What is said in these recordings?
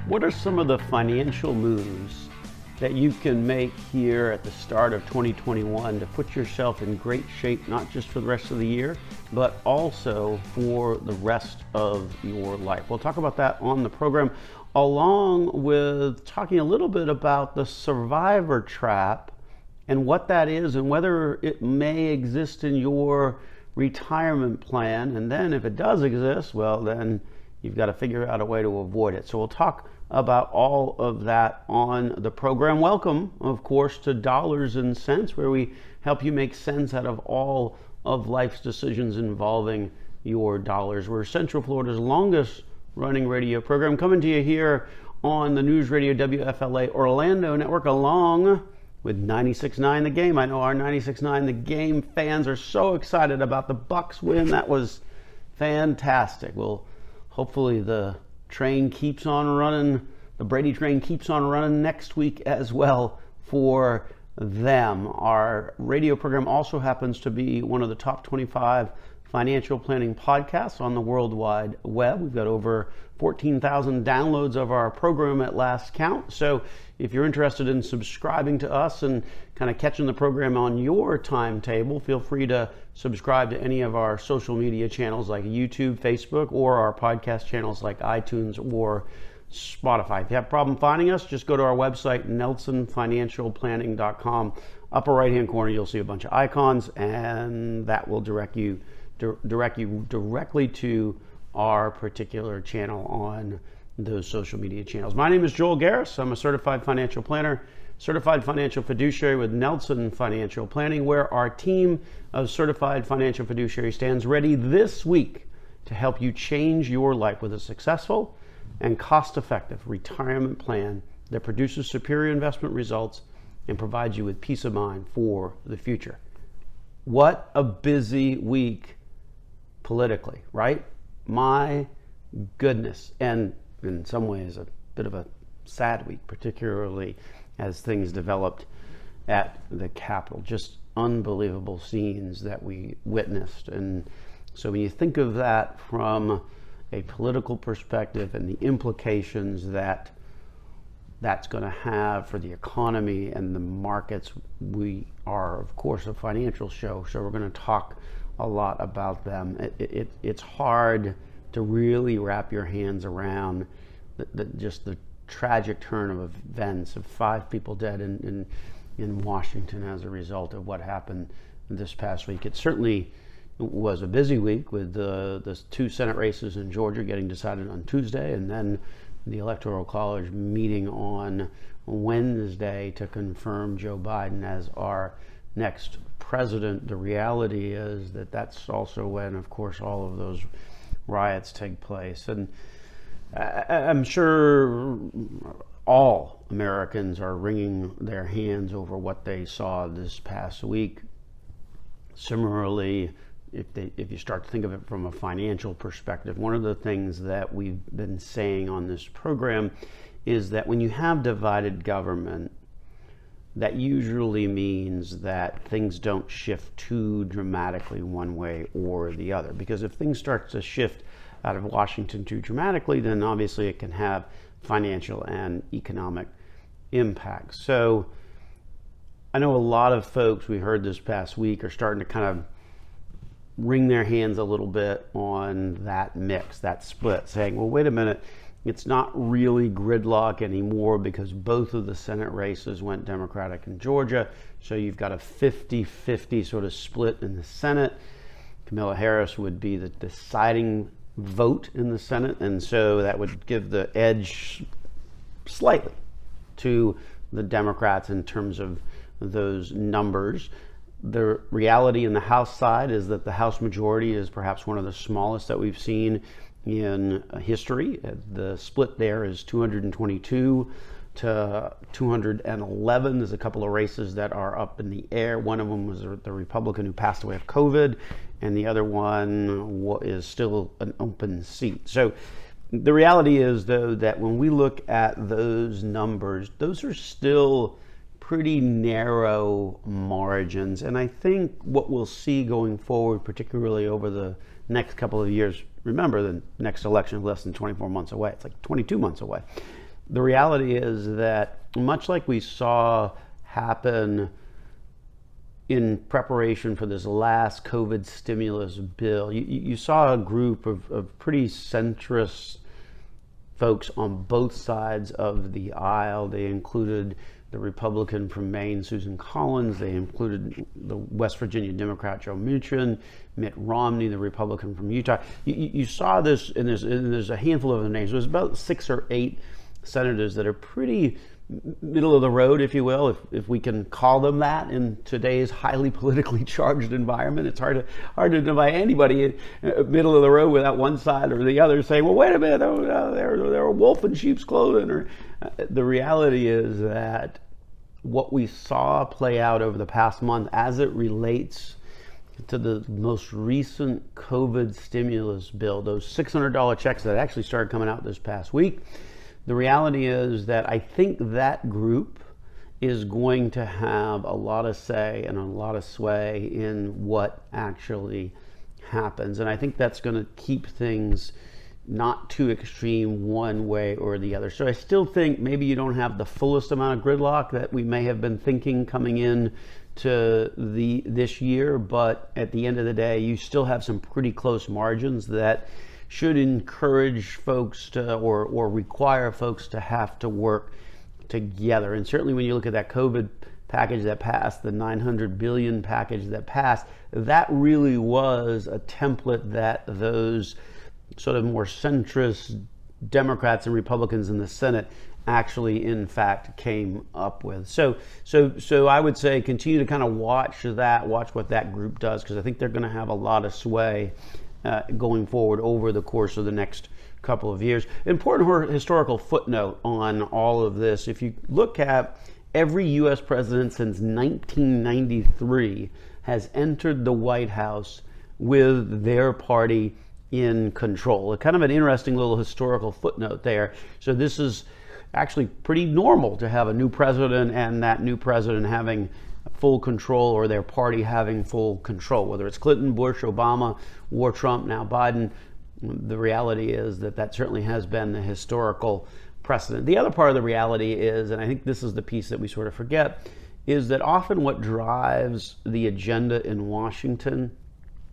What are some of the financial moves that you can make here at the start of 2021 to put yourself in great shape, not just for the rest of the year, but also for the rest of your life? We'll talk about that on the program, along with talking a little bit about the survivor trap and what that is and whether it may exist in your retirement plan. And then if it does exist, well, then you've got to figure out a way to avoid it. So we'll talk about all of that on the program. Welcome, of course, to Dollars and Cents, where we help you make sense out of all of life's decisions involving your dollars. We're Central Florida's longest running radio program, coming to you here on the News Radio WFLA Orlando Network, along with 96.9 The Game. I know our 96.9 The Game fans are so excited about the Bucks win. That was fantastic. Well, hopefully the train keeps on running, the Brady train keeps on running next week as well for them. Our radio program also happens to be one of the top 25 financial planning podcasts on the World Wide Web. We've got over 14,000 downloads of our program at last count. So if you're interested in subscribing to us and kind of catching the program on your timetable, feel free to subscribe to any of our social media channels like YouTube, Facebook, or our podcast channels like iTunes or Spotify. If you have a problem finding us, just go to our website, nelsonfinancialplanning.com. Upper right-hand corner, you'll see a bunch of icons, and that will direct you directly to our particular channel on those social media channels. My name is Joel Garris. I'm a certified financial planner, certified financial fiduciary with Nelson Financial Planning, where our team of certified financial fiduciaries stands ready this week to help you change your life with a successful and cost-effective retirement plan that produces superior investment results and provides you with peace of mind for the future. What a busy week politically, right? My goodness. And in some ways, a bit of a sad week, particularly as things developed at the Capitol. Just unbelievable scenes that we witnessed. And so when you think of that from a political perspective and the implications that that's going to have for the economy and the markets, we are, of course, a financial show, so we're going to talk a lot about them. It's hard to really wrap your hands around just the tragic turn of events of 5 people dead in Washington as a result of what happened this past week. It certainly was a busy week with the 2 Senate races in Georgia getting decided on Tuesday, and then the Electoral College meeting on Wednesday to confirm Joe Biden as our next president. The reality is that that's also when, of course, all of those riots take place. And I'm sure all Americans are wringing their hands over what they saw this past week. Similarly, if you start to think of it from a financial perspective, one of the things that we've been saying on this program is that when you have divided government, that usually means that things don't shift too dramatically one way or the other. Because if things start to shift out of Washington too dramatically, then obviously it can have financial and economic impacts. So I know a lot of folks we heard this past week are starting to kind of wring their hands a little bit on that mix, that split, saying, well, wait a minute, it's not really gridlock anymore because both of the Senate races went Democratic in Georgia. So you've got a 50-50 sort of split in the Senate. Kamala Harris would be the deciding vote in the Senate, and so that would give the edge slightly to the Democrats in terms of those numbers. The reality in the House side is that the House majority is perhaps one of the smallest that we've seen in history. The split there is 222 to 211. There's a couple of races that are up in the air. One of them was the Republican who passed away of COVID, and the other one is still an open seat. So the reality is, though, that when we look at those numbers, those are still pretty narrow margins. And I think what we'll see going forward, particularly over the next couple of years, remember the next election is less than 24 months away. It's like 22 months away. the reality is that much like we saw happen in preparation for this last COVID stimulus bill, you saw a group of pretty centrist folks on both sides of the aisle. They included the Republican from Maine, Susan Collins. They included the West Virginia Democrat, Joe Manchin, Mitt Romney, the Republican from Utah. You saw this, and there's a handful of the names. There's about 6 or 8 senators that are pretty middle of the road, if you will, if we can call them that in today's highly politically charged environment. It's hard to divide anybody middle of the road without one side or the other saying, well, wait a minute, they're a wolf in sheep's clothing. Or the reality is that what we saw play out over the past month as it relates to the most recent COVID stimulus bill, those $600 checks that actually started coming out this past week, the reality is that I think that group is going to have a lot of say and a lot of sway in what actually happens. And I think that's going to keep things not too extreme one way or the other. So I still think maybe you don't have the fullest amount of gridlock that we may have been thinking coming in to this year, but at the end of the day, you still have some pretty close margins that should encourage folks to or require folks to have to work together. And certainly when you look at that COVID package that passed, the $900 billion package that passed, that really was a template that those sort of more centrist Democrats and Republicans in the Senate actually in fact came up with. So I would say continue to kind of watch what that group does, because I think they're going to have a lot of sway going forward over the course of the next couple of years. Important historical footnote on all of this: if you look at every U.S. president since 1993 has entered the White House with their party in control. Kind of an interesting little historical footnote there. So this is actually pretty normal to have a new president and that new president having full control, or their party having full control, whether it's Clinton, Bush, Obama, or Trump, now Biden. The reality is that certainly has been the historical precedent. The other part of the reality is, and I think this is the piece that we sort of forget, is that often what drives the agenda in Washington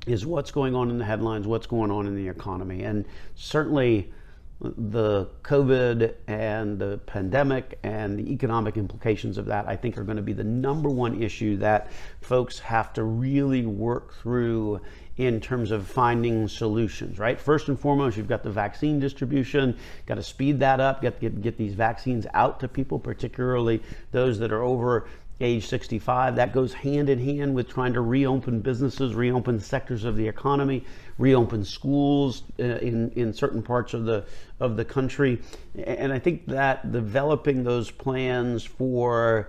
is what's going on in the headlines, what's going on in the economy. And certainly the COVID and the pandemic and the economic implications of that, I think, are going to be the number one issue that folks have to really work through in terms of finding solutions, right? First and foremost, you've got the vaccine distribution, got to speed that up, get these vaccines out to people, particularly those that are over age 65. That goes hand in hand with trying to reopen businesses, reopen sectors of the economy, reopen schools in certain parts of the country. And I think that developing those plans for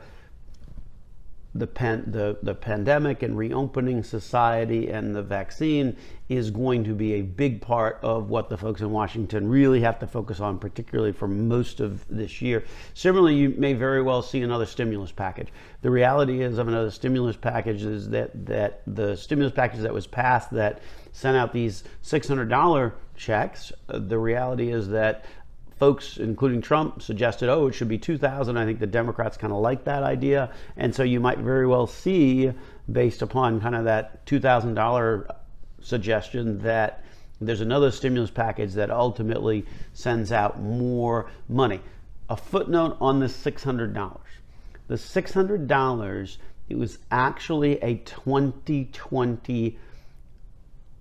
the pandemic and reopening society and the vaccine is going to be a big part of what the folks in Washington really have to focus on, particularly for most of this year. Similarly, you may very well see another stimulus package. The reality is of another stimulus package is that the stimulus package that was passed that sent out these $600 checks, the reality is that folks, including Trump, suggested, it should be $2,000. I think the Democrats kind of like that idea. And so you might very well see, based upon kind of that $2,000 suggestion, that there's another stimulus package that ultimately sends out more money. A footnote on the $600. The $600, it was actually a 2020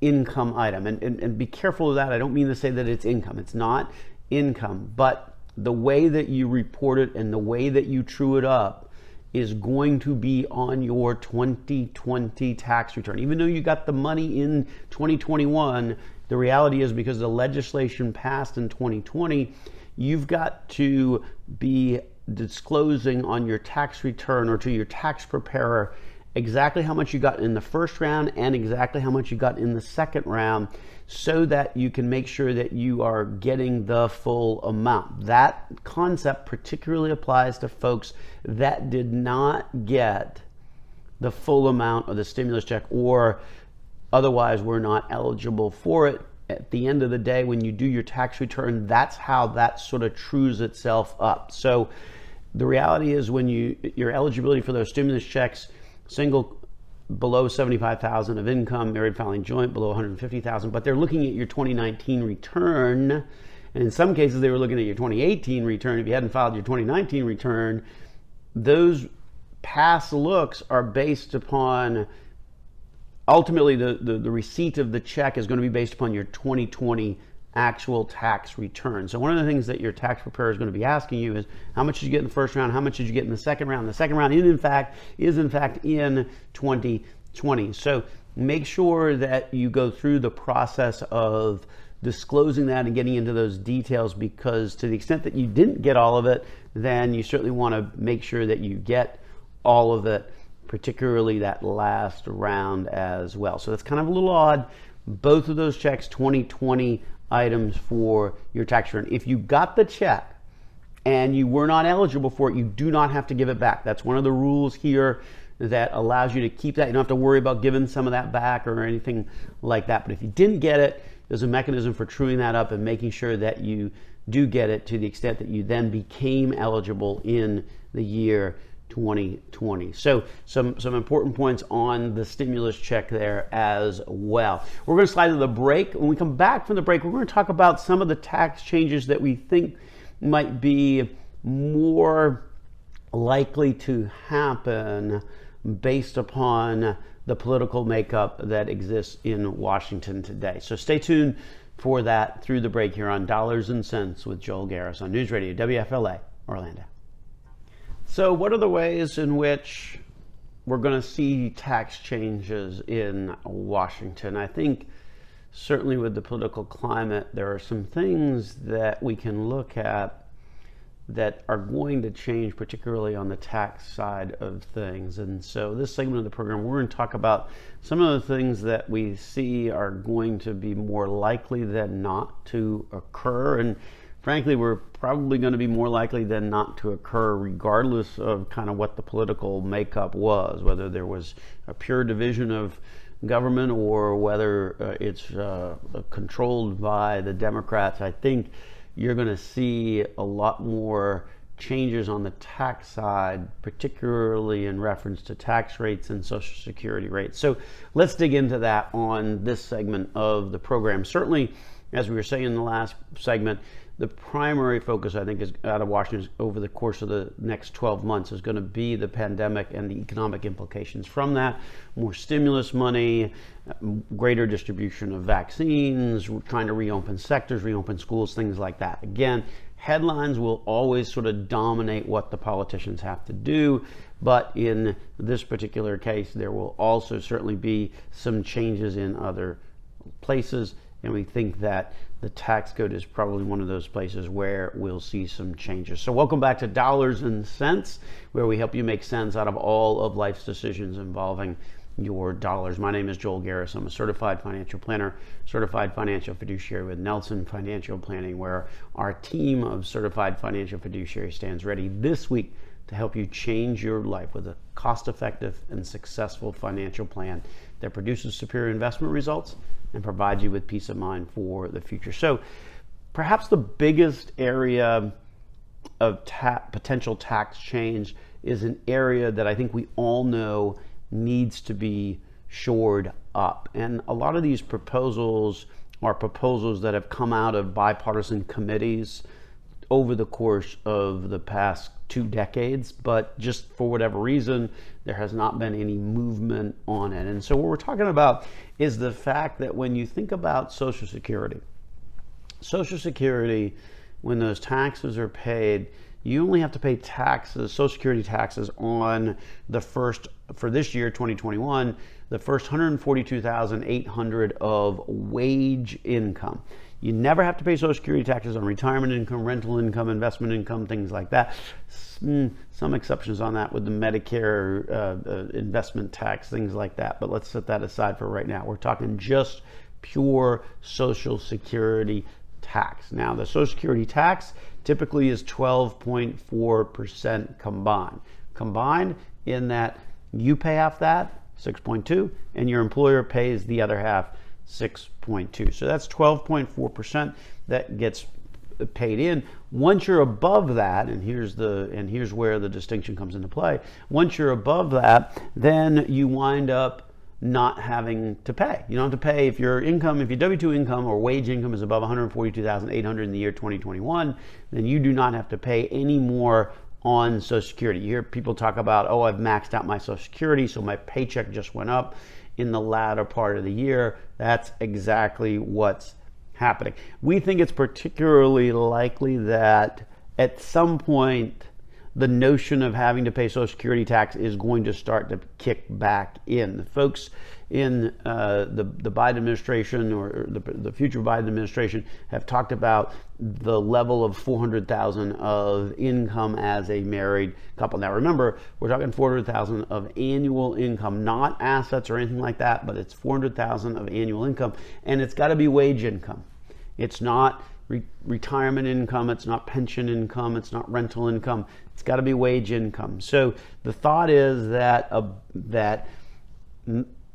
income item. And be careful of that. I don't mean to say that it's income. It's not income, but the way that you report it and the way that you true it up is going to be on your 2020 tax return. Even though you got the money in 2021, the reality is because the legislation passed in 2020, you've got to be disclosing on your tax return or to your tax preparer exactly how much you got in the first round and exactly how much you got in the second round, so that you can make sure that you are getting the full amount. That concept particularly applies to folks that did not get the full amount of the stimulus check or otherwise were not eligible for it at the end of the day, when you do your tax return, that's how that sort of trues itself up. So the reality is, when your eligibility for those stimulus checks, single below 75,000 of income, married filing joint below 150,000, but they're looking at your 2019 return, and in some cases they were looking at your 2018 return. If you hadn't filed your 2019 return, those past looks are based upon, ultimately the receipt of the check is going to be based upon your 2020 actual tax return. So one of the things that your tax preparer is going to be asking you is, how much did you get in the first round? How much did you get in the second round? The second round is in fact in 2020. So make sure that you go through the process of disclosing that and getting into those details, because to the extent that you didn't get all of it, then you certainly want to make sure that you get all of it, particularly that last round as well. So that's kind of a little odd. Both of those checks, 2020 items for your tax return. If you got the check and you were not eligible for it, you do not have to give it back. That's one of the rules here that allows you to keep that. You don't have to worry about giving some of that back or anything like that. But if you didn't get it, there's a mechanism for truing that up and making sure that you do get it to the extent that you then became eligible in the year 2020. So some important points on the stimulus check there as well. We're going to slide to the break. When we come back from the break, we're going to talk about some of the tax changes that we think might be more likely to happen based upon the political makeup that exists in Washington today. So stay tuned for that through the break here on Dollars and Cents with Joel Garris on News Radio WFLA Orlando. So what are the ways in which we're going to see tax changes in Washington? I think certainly with the political climate, there are some things that we can look at that are going to change, particularly on the tax side of things. And so this segment of the program, we're going to talk about some of the things that we see are going to be more likely than not to occur. And frankly, we're probably going to be more likely than not to occur regardless of kind of what the political makeup was, whether there was a pure division of government or whether it's controlled by the Democrats. I think you're going to see a lot more changes on the tax side, particularly in reference to tax rates and Social Security rates. So let's dig into that on this segment of the program. Certainly, as we were saying in the last segment, the primary focus, I think, is out of Washington over the course of the next 12 months is going to be the pandemic and the economic implications from that. More stimulus money, greater distribution of vaccines, trying to reopen sectors, reopen schools, things like that. Again, headlines will always sort of dominate what the politicians have to do, but in this particular case, there will also certainly be some changes in other places. And we think that the tax code is probably one of those places where we'll see some changes. So welcome back to Dollars and Cents, where we help you make sense out of all of life's decisions involving your dollars. My name is Joel Garris. I'm a certified financial planner, certified financial fiduciary with Nelson Financial Planning, where our team of certified financial fiduciaries stands ready this week to help you change your life with a cost-effective and successful financial plan that produces superior investment results and provides you with peace of mind for the future. So perhaps the biggest area of potential tax change is an area that I think we all know needs to be shored up. And a lot of these proposals are proposals that have come out of bipartisan committees over the course of the past 2 decades, but just for whatever reason, there has not been any movement on it. And so what we're talking about is the fact that when you think about Social Security, when those taxes are paid, you only have to pay taxes, Social Security taxes, on the first, for this year, 2021, the first $142,800 of wage income. You never have to pay Social Security taxes on retirement income, rental income, investment income, things like that. Some exceptions on that with the Medicare investment tax, things like that. But let's set that aside for right now. We're talking just pure Social Security tax. Now, the Social Security tax typically is 12.4% combined. Combined in that you pay half that, 6.2, and your employer pays the other half, 6.2. So that's 12.4% that gets paid in. Once you're above that, and here's where the distinction comes into play. Once you're above that, then you wind up not having to pay. You don't have to pay if your W-2 income or wage income is above $142,800 in the year 2021, then you do not have to pay any more on Social Security. You hear people talk about, oh, I've maxed out my Social Security, so my paycheck just went up in the latter part of the year. That's exactly what's happening. We think it's particularly likely that at some point the notion of having to pay Social Security tax is going to start to kick back in. The folks in the Biden administration or the future Biden administration have talked about the level of $400,000 of income as a married couple. Now remember, we're talking $400,000 of annual income, not assets or anything like that, but it's $400,000 of annual income, and it's got to be wage income. It's not retirement income, it's not pension income, it's not rental income. It's got to be wage income. So the thought is that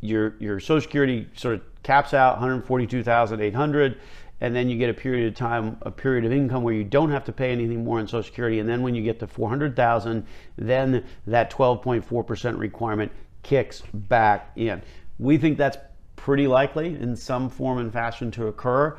your Social Security sort of caps out $142,800, and then you get a period of income where you don't have to pay anything more on Social Security, and then when you get to $400,000, then that 12.4% requirement kicks back in. We think that's pretty likely in some form and fashion to occur,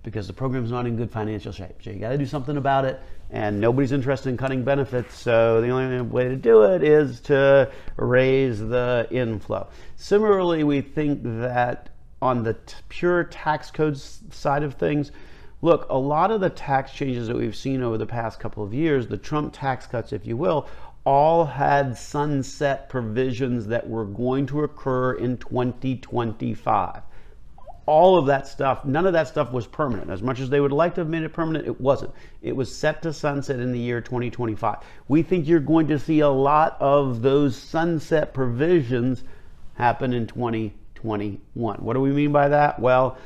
because the program's not in good financial shape. So you got to do something about it, and nobody's interested in cutting benefits, so the only way to do it is to raise the inflow. Similarly, we think that on the pure tax code side of things, look, a lot of the tax changes that we've seen over the past couple of years, the Trump tax cuts, if you will, all had sunset provisions that were going to occur in 2025. All of that stuff, none of that stuff was permanent. As much as they would like to have made it permanent, it wasn't. It was set to sunset in the year 2025. We think you're going to see a lot of those sunset provisions happen in 2021. What do we mean by that? Well,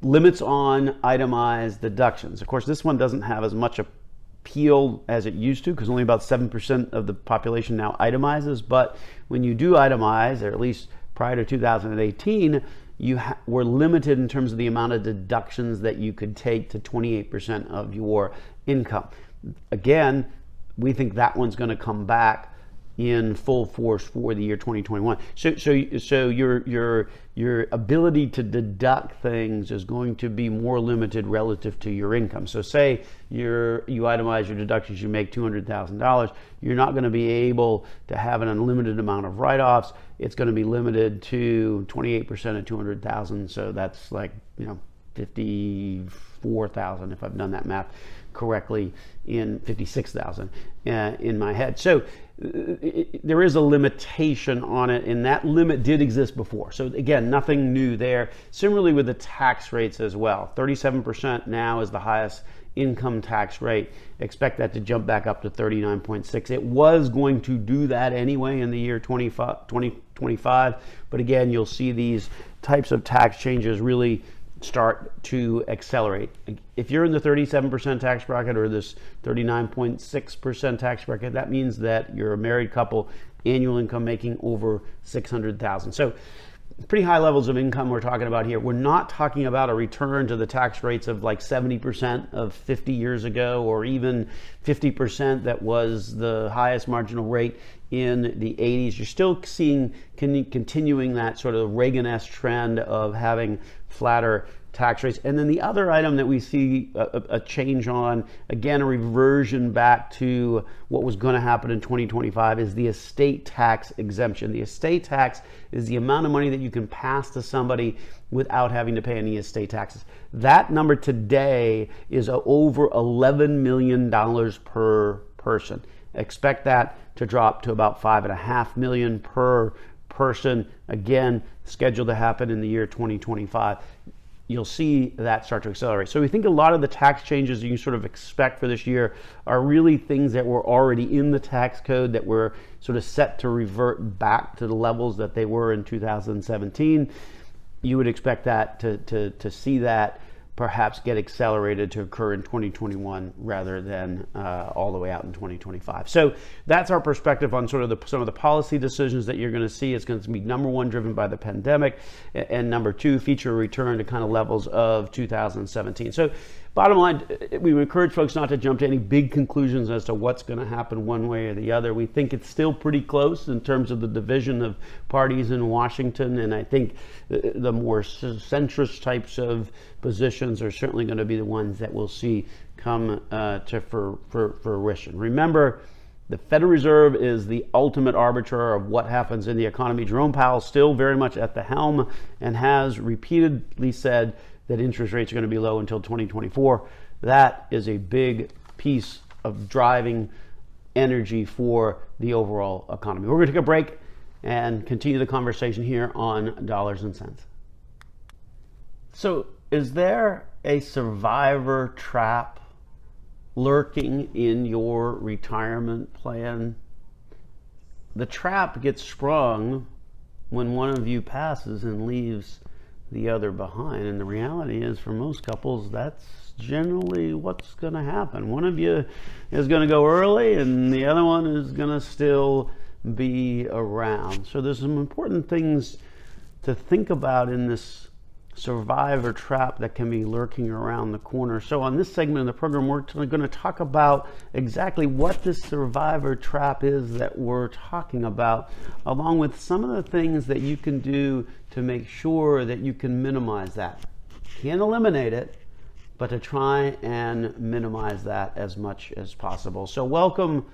limits on itemized deductions. Of course, this one doesn't have as much appeal as it used to, because only about 7% of the population now itemizes. But when you do itemize, or at least prior to 2018, you were limited in terms of the amount of deductions that you could take to 28% of your income. Again, we think that one's going to come back in full force for the year 2021. So your ability to deduct things is going to be more limited relative to your income. So say you itemize your deductions, you make $200,000, you're not going to be able to have an unlimited amount of write-offs. It's going to be limited to 28% of 200,000. So that's like, 54,000 if I've done that math correctly, in 56,000 in my head. So there is a limitation on it, and that limit did exist before. So again, nothing new there. Similarly with the tax rates as well. 37% now is the highest income tax rate. Expect that to jump back up to 39.6. It was going to do that anyway in the year 2025, but again, you'll see these types of tax changes really start to accelerate. If you're in the 37% tax bracket or this 39.6% tax bracket, that means that you're a married couple, annual income making over $600,000. So pretty high levels of income we're talking about here. We're not talking about a return to the tax rates of like 70% of 50 years ago, or even 50% that was the highest marginal rate in the 80s. You're still seeing continuing that sort of Reagan-esque trend of having flatter tax rates. And then the other item that we see a change on, again, a reversion back to what was going to happen in 2025, is the estate tax exemption. The estate tax is the amount of money that you can pass to somebody without having to pay any estate taxes. That number today is over $11 million per person. Expect that to drop to about $5.5 million per person. Again, scheduled to happen in the year 2025. You'll see that start to accelerate. So we think a lot of the tax changes you sort of expect for this year are really things that were already in the tax code that were sort of set to revert back to the levels that they were in 2017. You would expect that to see that perhaps get accelerated to occur in 2021 rather than all the way out in 2025. So that's our perspective on sort of some of the policy decisions that you're going to see. It's going to be number one, driven by the pandemic, and number two, feature a return to kind of levels of 2017. So bottom line, we encourage folks not to jump to any big conclusions as to what's going to happen one way or the other. We think it's still pretty close in terms of the division of parties in Washington, and I think the more centrist types of positions are certainly going to be the ones that we'll see come to fruition. Remember, the Federal Reserve is the ultimate arbiter of what happens in the economy. Jerome Powell still very much at the helm and has repeatedly said that interest rates are going to be low until 2024. That is a big piece of driving energy for the overall economy. We're going to take a break and continue the conversation here on Dollars and Cents. So, is there a survivor trap lurking in your retirement plan? The trap gets sprung when one of you passes and leaves the other behind, and the reality is, for most couples, that's generally what's going to happen. One of you is going to go early and the other one is going to still be around. So there's some important things to think about in this survivor trap that can be lurking around the corner. So on this segment of the program, we're going to talk about exactly what this survivor trap is that we're talking about, along with some of the things that you can do to make sure that you can minimize that. Can't eliminate it, but to try and minimize that as much as possible. So welcome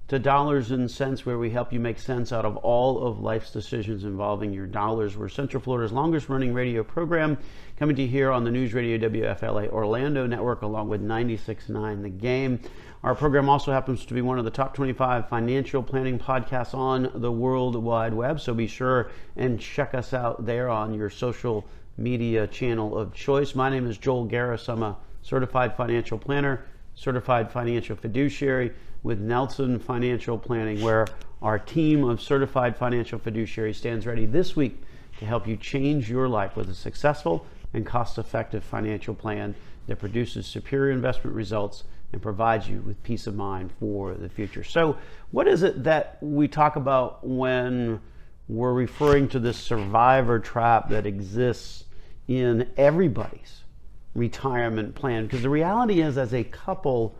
to Dollars and Cents, where we help you make sense out of all of life's decisions involving your dollars. We're Central Florida's longest running radio program, coming to you here on the News Radio WFLA Orlando network, along with 96.9 The Game. Our program also happens to be one of the top 25 financial planning podcasts on the World Wide Web, so be sure and check us out there on your social media channel of choice. My name is Joel Garris. I'm a certified financial planner, certified financial fiduciary with Nelson Financial Planning, where our team of certified financial fiduciaries stands ready this week to help you change your life with a successful and cost-effective financial plan that produces superior investment results and provides you with peace of mind for the future. So what is it that we talk about when we're referring to this survivor trap that exists in everybody's retirement plan? Because the reality is, as a couple,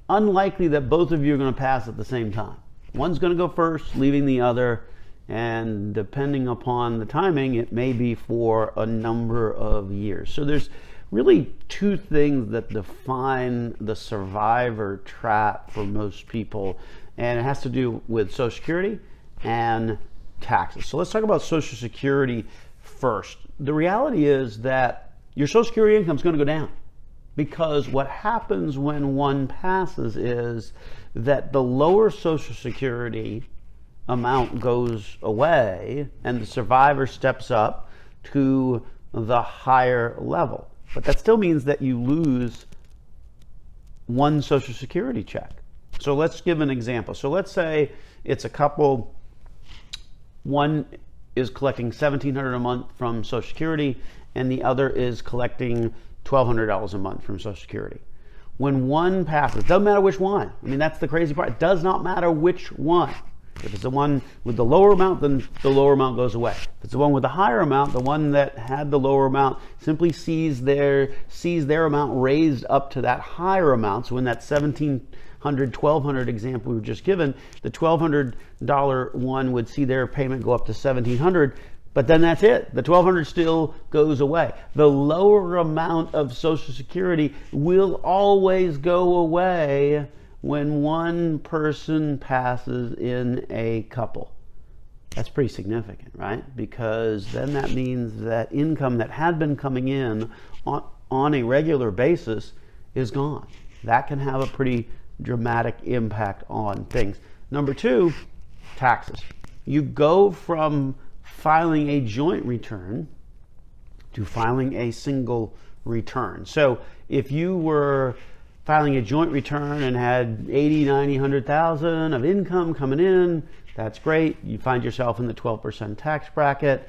unlikely that both of you are going to pass at the same time. One's going to go first, leaving the other, and depending upon the timing, it may be for a number of years. So there's really two things that define the survivor trap for most people, and it has to do with Social Security and taxes. So let's talk about Social Security first. The reality is that your Social Security income is going to go down, because what happens when one passes is that the lower Social Security amount goes away and the survivor steps up to the higher level. But that still means that you lose one Social Security check. So let's give an example. So let's say it's a couple. One is collecting $1,700 a month from Social Security and the other is collecting $1,200 a month from Social Security. When one passes, doesn't matter which one. I mean, that's the crazy part. It does not matter which one. If it's the one with the lower amount, then the lower amount goes away. If it's the one with the higher amount, the one that had the lower amount simply sees their amount raised up to that higher amount. So in that $1,700, $1,200 example we were just given, the $1,200 one would see their payment go up to $1,700. But then that's it. The $1,200 still goes away. The lower amount of Social Security will always go away when one person passes in a couple. That's pretty significant, right? Because then that means that income that had been coming in on a regular basis is gone. That can have a pretty dramatic impact on things. Number two, taxes. You go from filing a joint return to filing a single return. So if you were filing a joint return and had 80, 90, 100,000 of income coming in, that's great. You find yourself in the 12% tax bracket.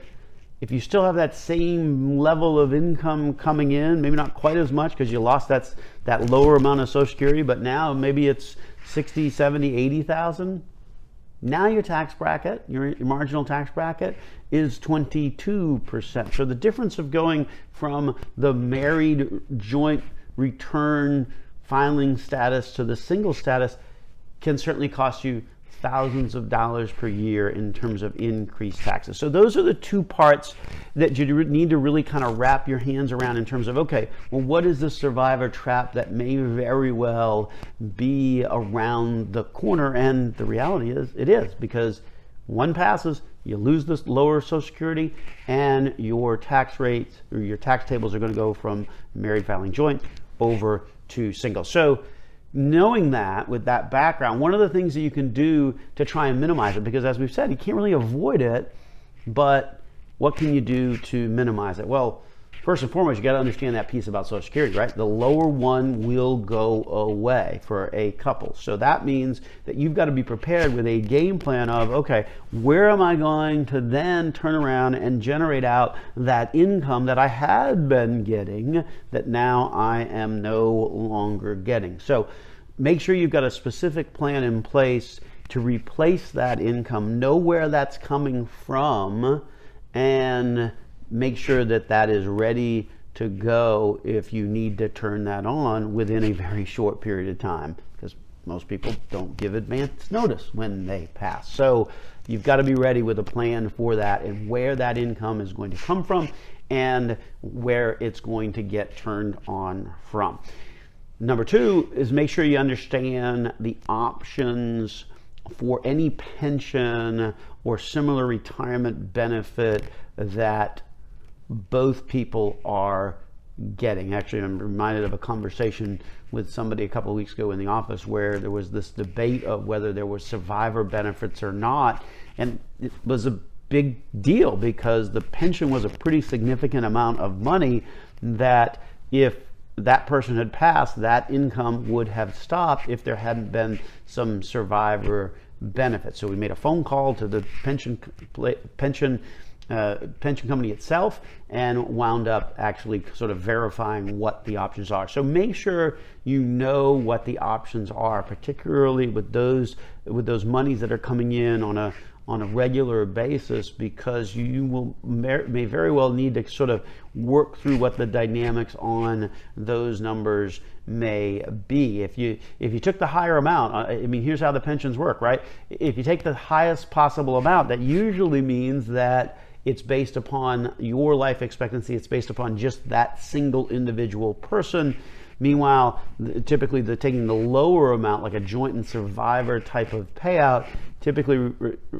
If you still have that same level of income coming in, maybe not quite as much because you lost that lower amount of Social Security, but now maybe it's 60, 70, 80,000. Now your tax bracket, your marginal tax bracket is 22%. So the difference of going from the married joint return filing status to the single status can certainly cost you thousands of dollars per year in terms of increased taxes. So those are the two parts that you need to really kind of wrap your hands around in terms of, okay, well, what is the survivor trap that may very well be around the corner? And the reality is, it is, because one passes, you lose this lower Social Security, and your tax rates or your tax tables are going to go from married filing joint over to single. So knowing that, with that background, one of the things that you can do to try and minimize it, because as we've said, you can't really avoid it, but what can you do to minimize it? Well, first and foremost, you got to understand that piece about Social Security, right? The lower one will go away for a couple. So that means that you've got to be prepared with a game plan of, okay, where am I going to then turn around and generate out that income that I had been getting that now I am no longer getting? So make sure you've got a specific plan in place to replace that income, know where that's coming from, and make sure that that is ready to go if you need to turn that on within a very short period of time, because most people don't give advance notice when they pass. So you've got to be ready with a plan for that and where that income is going to come from and where it's going to get turned on from. Number two is make sure you understand the options for any pension or similar retirement benefit that both people are getting. Actually, I'm reminded of a conversation with somebody a couple of weeks ago in the office where there was this debate of whether there were survivor benefits or not, and it was a big deal because the pension was a pretty significant amount of money that if that person had passed, that income would have stopped if there hadn't been some survivor benefit. So we made a phone call to the pension company itself and wound up actually sort of verifying what the options are. So make sure you know what the options are, particularly with those monies that are coming in on a regular basis, because you may very well need to sort of work through what the dynamics on those numbers may be. If you took the higher amount, I mean, here's how the pensions work, right? If you take the highest possible amount, that usually means that it's based upon your life expectancy. It's based upon just that single individual person. Meanwhile, typically taking the lower amount, like a joint and survivor type of payout, typically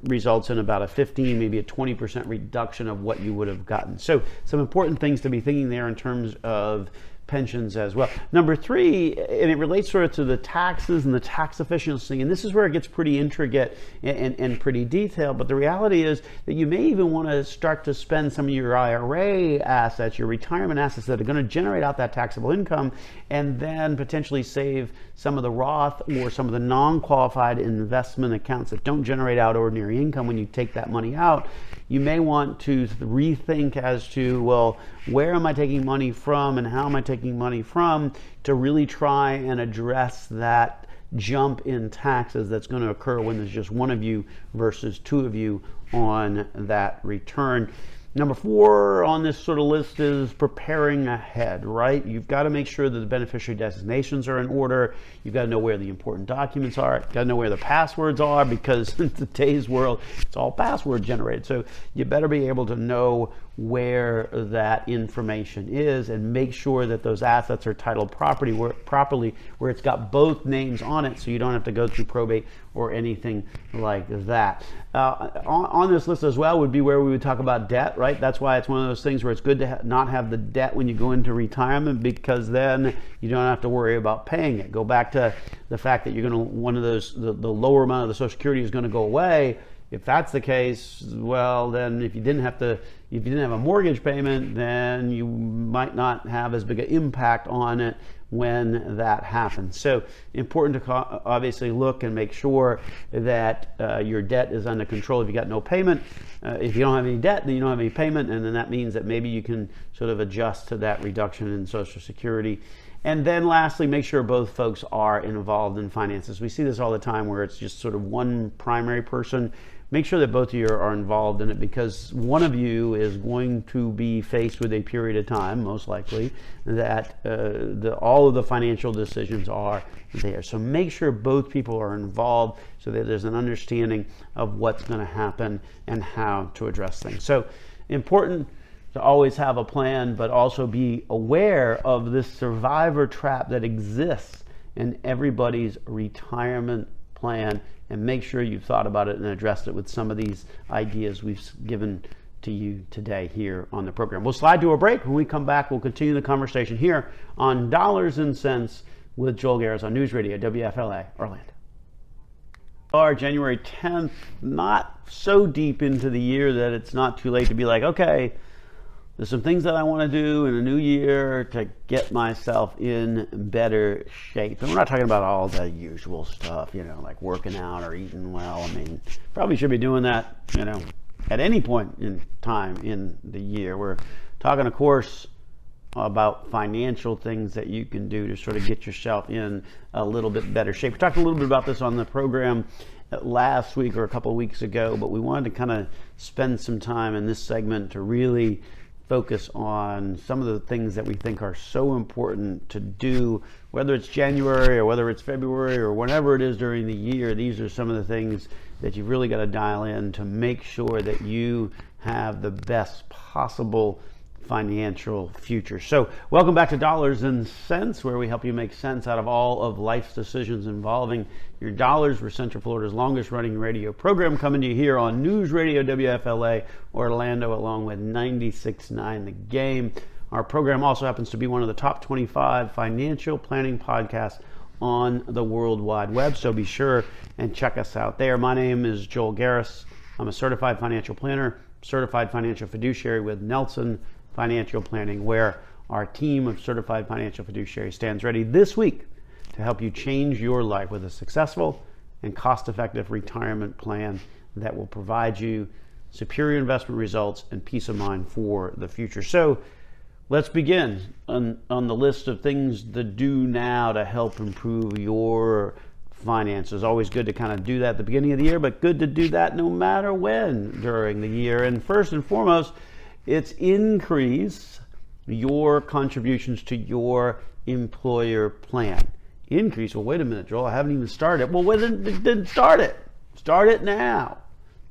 results in about a 15, maybe a 20% reduction of what you would have gotten. So some important things to be thinking there in terms of pensions as well. Number three, and it relates sort of to the taxes and the tax efficiency, and this is where it gets pretty intricate and pretty detailed, but the reality is that you may even want to start to spend some of your IRA assets, your retirement assets that are going to generate out that taxable income, and then potentially save some of the Roth or some of the non-qualified investment accounts that don't generate out ordinary income when you take that money out. You may want to rethink as to, well, where am I taking money from and how am I taking money from, to really try and address that jump in taxes that's going to occur when there's just one of you versus two of you on that return. Number four on this sort of list is preparing ahead, right? You've got to make sure that the beneficiary designations are in order. You've got to know where the important documents are. You've got to know where the passwords are, because in today's world, it's all password generated. So you better be able to know where that information is and make sure that those assets are titled properly, where it's got both names on it, so you don't have to go through probate or anything like that. On this list as well would be where we would talk about debt, right? That's why it's one of those things where it's good to not have the debt when you go into retirement, because then you don't have to worry about paying it. Go back to the fact that you're going to, the lower amount of the Social Security is going to go away. If that's the case, well, then if you didn't have to, If you didn't have a mortgage payment, then you might not have as big an impact on it when that happens. So important to obviously look and make sure that your debt is under control. If you got no payment, if you don't have any debt, then you don't have any payment, and then that means that maybe you can sort of adjust to that reduction in Social Security. And then lastly, make sure both folks are involved in finances. We see this all the time where it's just sort of one primary person. Make sure that both of you are involved in it, because one of you is going to be faced with a period of time, most likely, that all of the financial decisions are there. So make sure both people are involved so that there's an understanding of what's going to happen and how to address things. So important to always have a plan, but also be aware of this survivor trap that exists in everybody's retirement plan, and make sure you've thought about it and addressed it with some of these ideas we've given to you today here on the program. We'll slide to a break. When we come back, we'll continue the conversation here on Dollars and Cents with Joel Garris on News Radio WFLA Orlando. Our January 10th, not so deep into the year that it's not too late to be like, okay, there's some things that I want to do in a new year to get myself in better shape. And we're not talking about all the usual stuff, like working out or eating well. I mean, probably should be doing that, at any point in time in the year. We're talking, of course, about financial things that you can do to sort of get yourself in a little bit better shape. We talked a little bit about this on the program last week or a couple of weeks ago, but we wanted to kind of spend some time in this segment to really focus on some of the things that we think are so important to do, whether it's January or whether it's February or whenever it is during the year. These are some of the things that you've really got to dial in to make sure that you have the best possible financial future. So welcome back to Dollars and Cents, where we help you make sense out of all of life's decisions involving your dollars. We're Central Florida's longest running radio program, coming to you here on News Radio WFLA Orlando, along with 96.9 The Game. Our program also happens to be one of the top 25 financial planning podcasts on the World Wide Web, so be sure and check us out there. My name is Joel Garris. I'm a certified financial planner, certified financial fiduciary with Nelson Financial Planning, where our team of certified financial fiduciaries stands ready this week to help you change your life with a successful and cost-effective retirement plan that will provide you superior investment results and peace of mind for the future. So let's begin on the list of things to do now to help improve your finances. Always good to kind of do that at the beginning of the year, but good to do that no matter when during the year. And first and foremost, it's increase your contributions to your employer plan. Increase? Well, wait a minute, Joel, I haven't even started. Well, then start it. Start it now.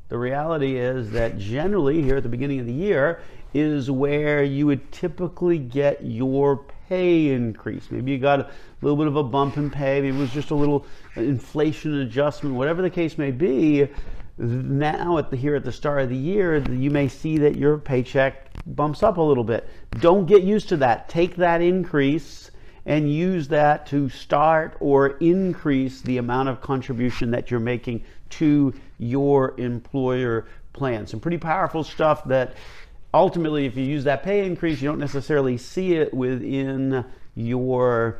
The reality is that generally here at the beginning of the year is where you would typically get your pay increase. Maybe you got a little bit of a bump in pay. Maybe it was just a little inflation adjustment, whatever the case may be. Now here at the start of the year, you may see that your paycheck bumps up a little bit. Don't get used to that. Take that increase and use that to start or increase the amount of contribution that you're making to your employer plan. Some pretty powerful stuff that ultimately, if you use that pay increase, you don't necessarily see it within your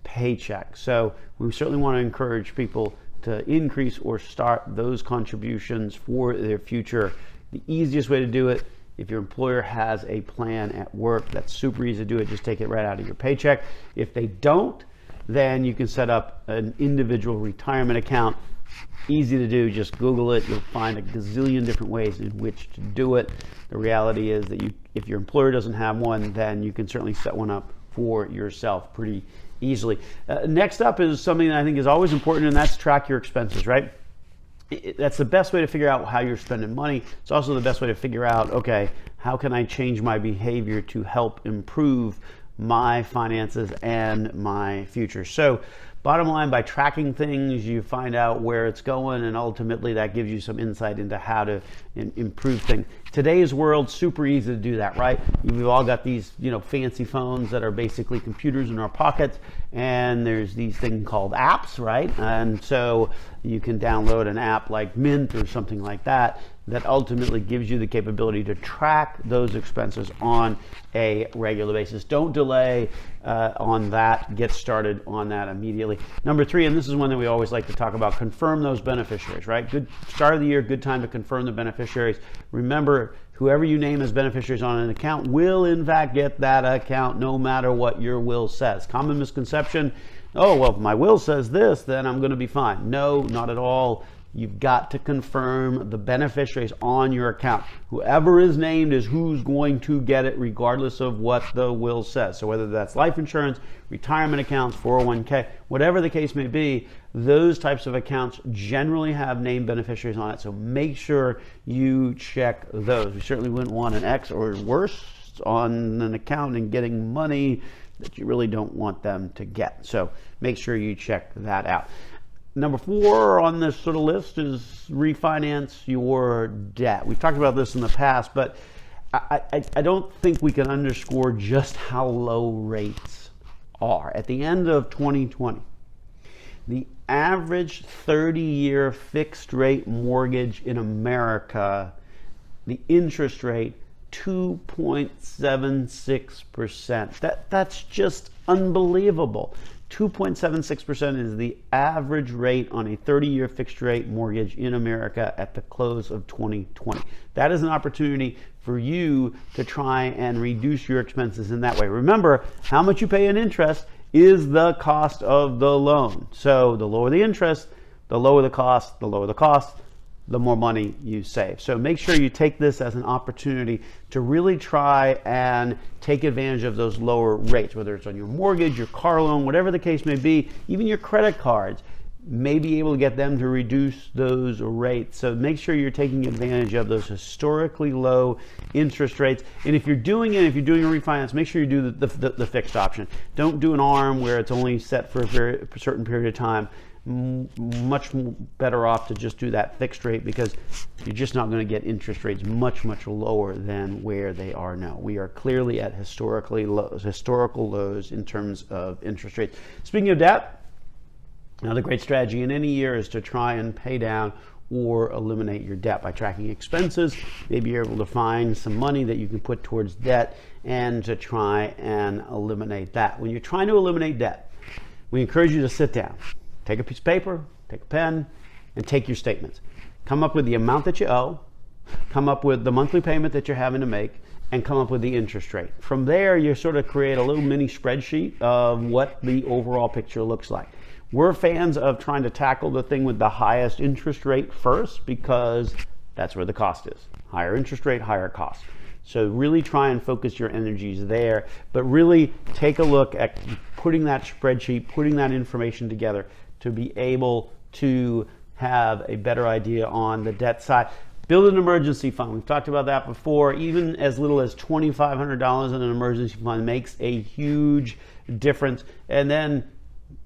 paycheck. So we certainly want to encourage people to increase or start those contributions for their future. The easiest way to do it, if your employer has a plan at work, that's super easy to do it. Just take it right out of your paycheck. If they don't, then you can set up an individual retirement account. Easy to do, just Google it. You'll find a gazillion different ways in which to do it. The reality is that if your employer doesn't have one, then you can certainly set one up for yourself pretty easily. Next up is something that I think is always important, and that's track your expenses, right? That's the best way to figure out how you're spending money. It's also the best way to figure out, okay, how can I change my behavior to help improve my finances and my future? So Bottom line, by tracking things, you find out where it's going, and ultimately that gives you some insight into how to improve things. Today's world, super easy to do that, right? We've all got these, fancy phones that are basically computers in our pockets, and there's these things called apps, right? And so you can download an app like Mint or something like that ultimately gives you the capability to track those expenses on a regular basis. Don't delay on that. Get started on that immediately. Number 3, and this is one that we always like to talk about, confirm those beneficiaries, right? Good start of the year, good time to confirm the beneficiaries. Remember, whoever you name as beneficiaries on an account will in fact get that account no matter what your will says. Common misconception, oh, well, if my will says this, then I'm going to be fine. No, not at all. You've got to confirm the beneficiaries on your account. Whoever is named is who's going to get it regardless of what the will says. So whether that's life insurance, retirement accounts, 401k, whatever the case may be, those types of accounts generally have named beneficiaries on it. So make sure you check those. We certainly wouldn't want an X or worse on an account and getting money that you really don't want them to get. So make sure you check that out. Number 4 on this sort of list is refinance your debt. We've talked about this in the past, but I don't think we can underscore just how low rates are. At the end of 2020, the average 30-year fixed rate mortgage in America, the interest rate, 2.76%. That's just unbelievable. 2.76% is the average rate on a 30-year fixed rate mortgage in America at the close of 2020. That is an opportunity for you to try and reduce your expenses in that way. Remember, how much you pay in interest is the cost of the loan. So the lower the interest, the lower the cost, the more money you save. So make sure you take this as an opportunity to really try and take advantage of those lower rates, whether it's on your mortgage, your car loan, whatever the case may be, even your credit cards, may be able to get them to reduce those rates. So make sure you're taking advantage of those historically low interest rates. And if you're doing a refinance, make sure you do the fixed option. Don't do an ARM where it's only set for a certain period of time. Much better off to just do that fixed rate, because you're just not going to get interest rates much lower than where they are now. We are clearly at historical lows in terms of interest rates. Speaking of debt, another great strategy in any year is to try and pay down or eliminate your debt by tracking expenses. Maybe you're able to find some money that you can put towards debt and to try and eliminate that. When you're trying to eliminate debt, we encourage you to sit down. Take a piece of paper, take a pen, and take your statements. Come up with the amount that you owe, come up with the monthly payment that you're having to make, and come up with the interest rate. From there, you sort of create a little mini spreadsheet of what the overall picture looks like. We're fans of trying to tackle the thing with the highest interest rate first, because that's where the cost is. Higher interest rate, higher cost. So really try and focus your energies there, but really take a look at putting that spreadsheet, putting that information together to be able to have a better idea on the debt side. Build an emergency fund. We've talked about that before. Even as little as $2,500 in an emergency fund makes a huge difference. And then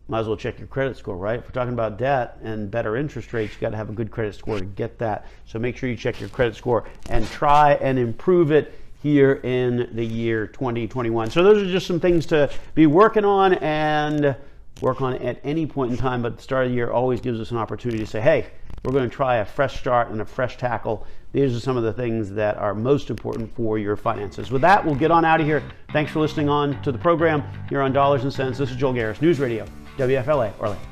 might as well check your credit score, right? If we're talking about debt and better interest rates, you got to have a good credit score to get that. So make sure you check your credit score and try and improve it here in the year 2021. So those are just some things to be working on and work on at any point in time, but the start of the year always gives us an opportunity to say, hey, we're going to try a fresh start and a fresh tackle. These are some of the things that are most important for your finances. With that, we'll get on out of here. Thanks for listening on to the program here on Dollars and Cents. This is Joel Garris, News Radio, WFLA, Orlando.